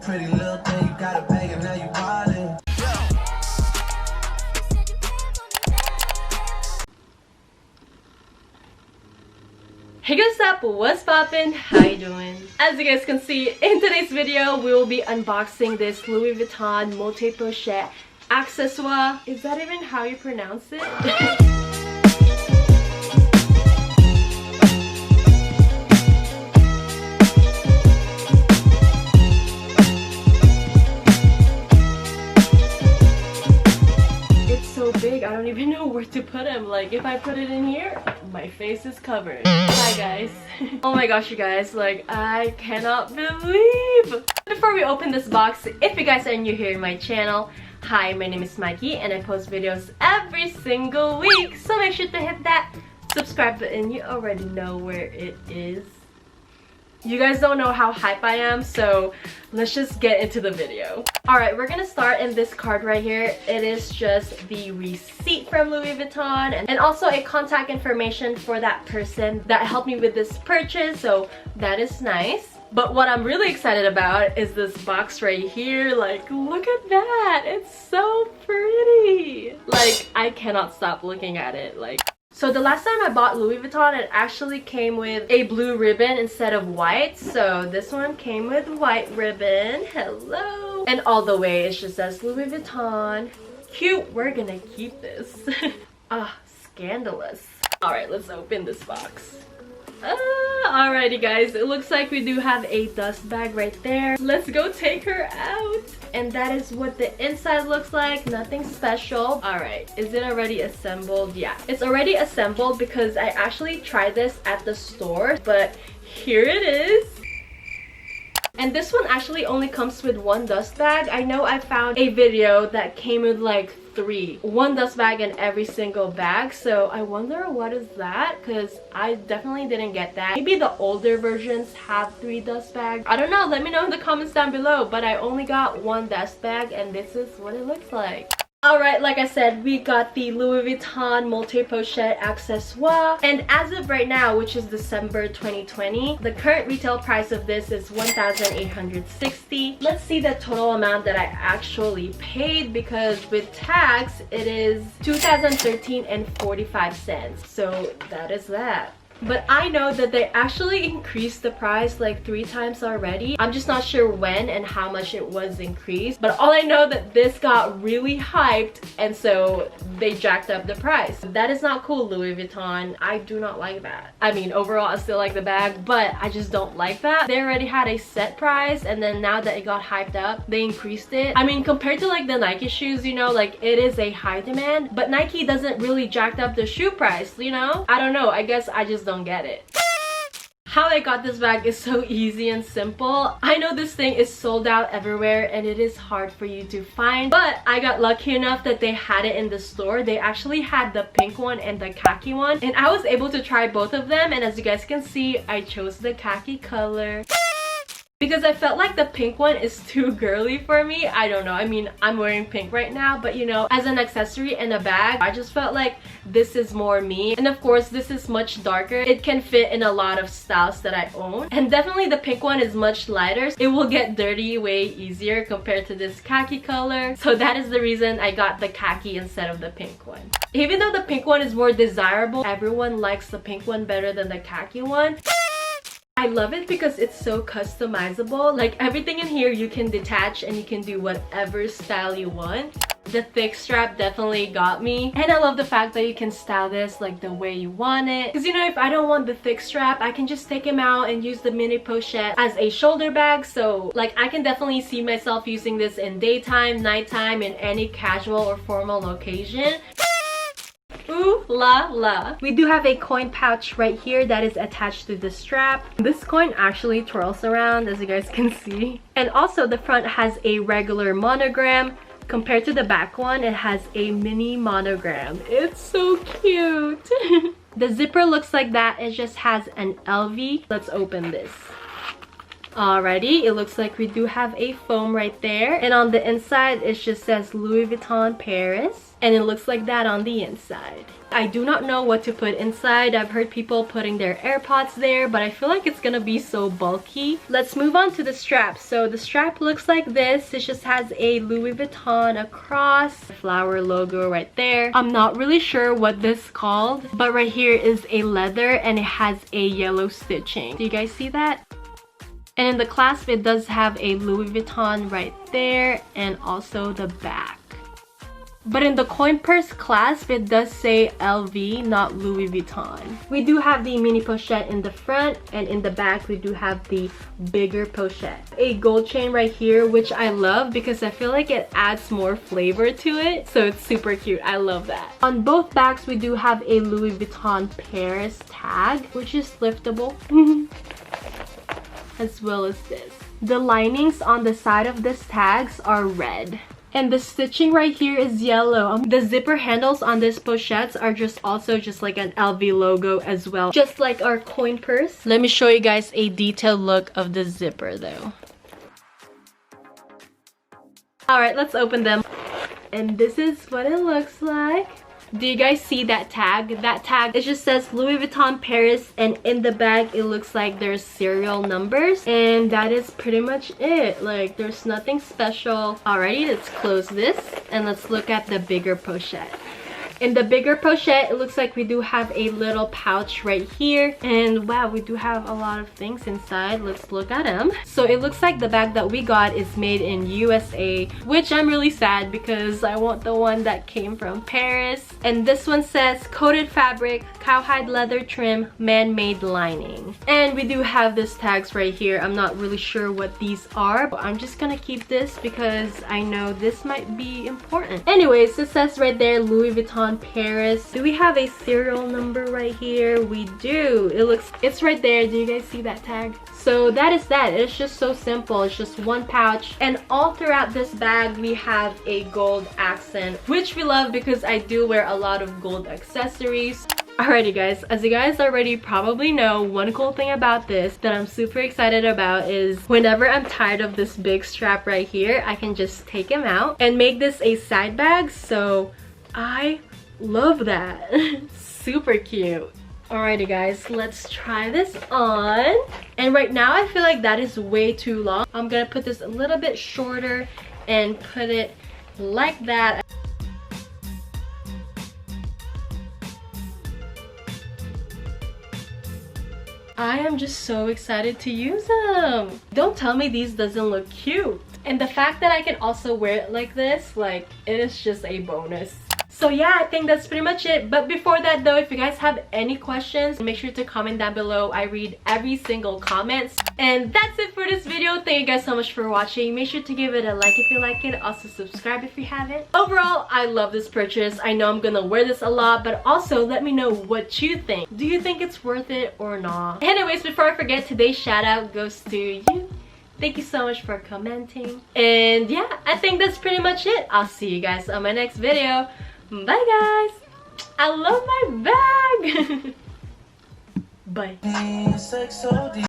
pretty little thing, you got a bag and now you wildin'. Hey guys, up, what's poppin'? How you doing? As you guys can see in today's video, we will be unboxing this Louis Vuitton Pochette Accesoires. Is that even how you pronounce it? Big, I don't even know where to put him. Like, if I put it in here, my face is covered. Hi guys. Oh my gosh, you guys, like, I cannot believe. Before we open this box, if you guys are new here in my channel, hi, my name is Mikey and I post videos every single week, so make sure to hit that subscribe button. You already know where it is. You guys don't know how hype I am, so let's just get into the video. Alright, we're gonna start in this card right here. It is just the receipt from Louis Vuitton and also a contact information for that person that helped me with this purchase, so that is nice. But what I'm really excited about is this box right here. Like, look at that! It's so pretty! Like, I cannot stop looking at it. Like, so the last time I bought Louis Vuitton, it actually came with a blue ribbon instead of white. So this one came with white ribbon. Hello! And all the way it just says Louis Vuitton. Cute! We're gonna keep this. Ah, scandalous. Alright, let's open this box. Alrighty guys, it looks like we do have a dust bag right there. Let's go take her out. And that is what the inside looks like. Nothing special. Alright, is it already assembled? Yeah, it's already assembled because I actually tried this at the store, but here it is. And this one actually only comes with one dust bag. I know I found a video that came with like one dust bag in every single bag, so I wonder what is that, because I definitely didn't get that. Maybe the older versions have 3 dust bags. I don't know, let me know in the comments down below, but I only got one dust bag and this is what it looks like. Alright, like I said, we got the Louis Vuitton Pochette Accesoires, and as of right now, which is December 2020, the current retail price of this is $1,860. Let's see the total amount that I actually paid, because with tax it is $2,013.45. So that is that. But I know that they actually increased the price like 3 times already. I'm just not sure when and how much it was increased. But all I know that this got really hyped, and so they jacked up the price. That is not cool, Louis Vuitton. I do not like that. I mean, overall, I still like the bag, but I just don't like that. They already had a set price, and then now that it got hyped up, they increased it. I mean, compared to like the Nike shoes, you know, like it is a high demand, but Nike doesn't really jack up the shoe price, you know? I don't know. I guess I just don't get it. How I got this bag is so easy and simple. I know this thing is sold out everywhere and it is hard for you to find, but I got lucky enough that they had it in the store. They actually had the pink one and the khaki one, and I was able to try both of them, and as you guys can see, I chose the khaki color because I felt like the pink one is too girly for me. I don't know. I mean, I'm wearing pink right now, but you know, as an accessory and a bag, I just felt like this is more me. And of course, this is much darker. It can fit in a lot of styles that I own. And definitely the pink one is much lighter. It will get dirty way easier compared to this khaki color. So that is the reason I got the khaki instead of the pink one. Even though the pink one is more desirable, everyone likes the pink one better than the khaki one. I love it because it's so customizable. Like, everything in here you can detach and you can do whatever style you want. The thick strap definitely got me, and I love the fact that you can style this like the way you want it, because you know, if I don't want the thick strap, I can just take him out and use the mini pochette as a shoulder bag. So like, I can definitely see myself using this in daytime, nighttime, in any casual or formal occasion. Ooh la la. We do have a coin pouch right here that is attached to the strap. This coin actually twirls around, as you guys can see. And also the front has a regular monogram. Compared to the back one, it has a mini monogram. It's so cute. The zipper looks like that. It just has an LV. Let's open this. Alrighty, it looks like we do have a foam right there. And on the inside, it just says Louis Vuitton Paris. And it looks like that on the inside. I do not know what to put inside. I've heard people putting their AirPods there, but I feel like it's gonna be so bulky. Let's move on to the strap. So the strap looks like this. It just has a Louis Vuitton across, flower logo right there. I'm not really sure what this is called, but right here is a leather and it has a yellow stitching. Do you guys see that? And in the clasp, it does have a Louis Vuitton right there and also the back. But in the coin purse clasp, it does say LV, not Louis Vuitton. We do have the mini pochette in the front, and in the back, we do have the bigger pochette. A gold chain right here, which I love because I feel like it adds more flavor to it. So it's super cute. I love that. On both backs, we do have a Louis Vuitton Paris tag, which is liftable. As well as this. The linings on the side of this tags are red. And the stitching right here is yellow. The zipper handles on this pochettes are also just like an LV logo as well. Just like our coin purse. Let me show you guys a detailed look of the zipper though. Alright, let's open them. And this is what it looks like. Do you guys see that tag? That tag, it just says Louis Vuitton Paris, and in the bag it looks like there's serial numbers, and that is pretty much it. Like, there's nothing special. Alrighty, let's close this and let's look at the bigger pochette. In the bigger pochette, it looks like we do have a little pouch right here. And wow, we do have a lot of things inside. Let's look at them. So it looks like the bag that we got is made in USA, which I'm really sad because I want the one that came from Paris. And this one says coated fabric, cowhide leather trim, man-made lining. And we do have these tags right here. I'm not really sure what these are, but I'm just gonna keep this because I know this might be important. Anyways, it says right there Louis Vuitton Paris. Do we have a serial number right here? We do. It's right there. Do you guys see that tag? So that is that. It's just so simple. It's just one pouch, and all throughout this bag we have a gold accent, which we love because I do wear a lot of gold accessories. Alrighty guys, as you guys already probably know, one cool thing about this that I'm super excited about is whenever I'm tired of this big strap right here, I can just take him out and make this a side bag. So I love that. Super cute. Alrighty guys, let's try this on. And right now I feel like that is way too long. I'm gonna put this a little bit shorter and put it like that. I am just so excited to use them. Don't tell me these doesn't look cute. And the fact that I can also wear it like this, like, it is just a bonus. So yeah, I think that's pretty much it. But before that though, if you guys have any questions, make sure to comment down below. I read every single comment. And that's it for this video. Thank you guys so much for watching. Make sure to give it a like if you like it. Also subscribe if you haven't. Overall, I love this purchase. I know I'm gonna wear this a lot, but also let me know what you think. Do you think it's worth it or not? Anyways, before I forget, today's shout out goes to you. Thank you so much for commenting. And yeah, I think that's pretty much it. I'll see you guys on my next video. Bye guys. I love my bag. Bye.